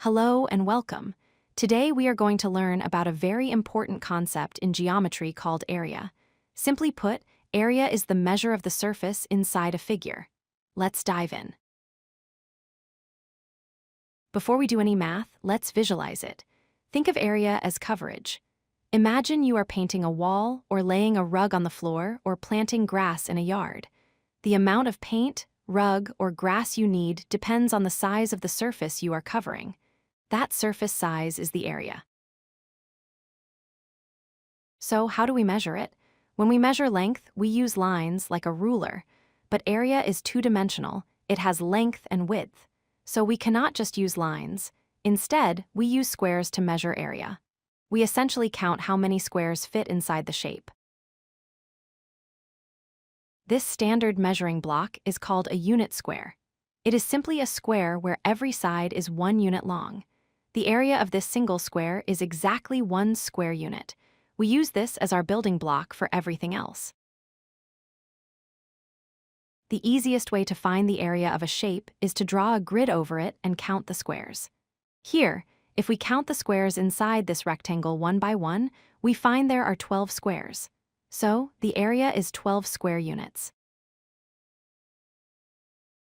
Hello and welcome. Today we are going to learn about a very important concept in geometry called area. Simply put, area is the measure of the surface inside a figure. Let's dive in. Before we do any math, let's visualize it. Think of area as coverage. Imagine you are painting a wall or laying a rug on the floor or planting grass in a yard. The amount of paint, rug, or grass you need depends on the size of the surface you are covering. That surface size is the area. So how do we measure it? When we measure length, we use lines like a ruler. But area is two-dimensional. It has length and width. So we cannot just use lines. Instead, we use squares to measure area. We essentially count how many squares fit inside the shape. This standard measuring block is called a unit square. It is simply a square where every side is 1 unit long. The area of this single square is exactly 1 square unit. We use this as our building block for everything else. The easiest way to find the area of a shape is to draw a grid over it and count the squares. Here, if we count the squares inside this rectangle one by one, we find there are 12 squares. So, the area is 12 square units.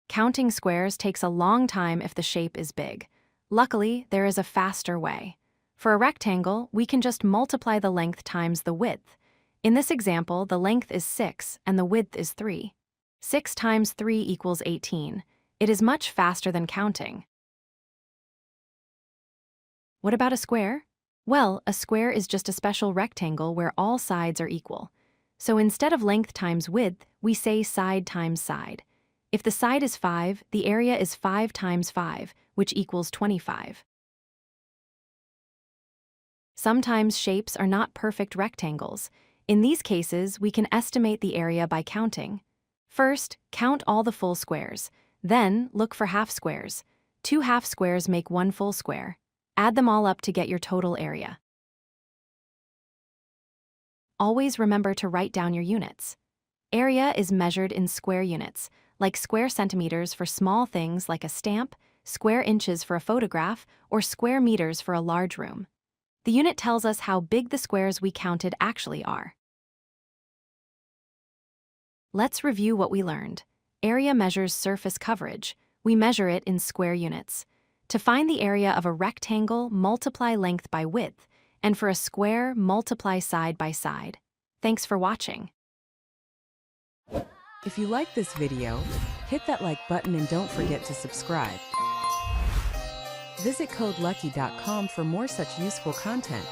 Counting squares takes a long time if the shape is big. Luckily, there is a faster way. For a rectangle, we can just multiply the length times the width. In this example, the length is 6 and the width is 3. 6 times 3 equals 18. It is much faster than counting. What about a square? Well, a square is just a special rectangle where all sides are equal. So instead of length times width, we say side times side. If the side is 5, the area is 5 times 5, which equals 25. Sometimes shapes are not perfect rectangles. In these cases, we can estimate the area by counting. First, count all the full squares. Then, look for half squares. 2 half squares make 1 full square. Add them all up to get your total area. Always remember to write down your units. Area is measured in square units, like square centimeters for small things like a stamp, square inches for a photograph, or square meters for a large room. The unit tells us how big the squares we counted actually are. Let's review what we learned. Area measures surface coverage. We measure it in square units. To find the area of a rectangle, multiply length by width, and for a square, multiply side by side. Thanks for watching. If you like this video, hit that like button and don't forget to subscribe. Visit codelucky.com for more such useful content.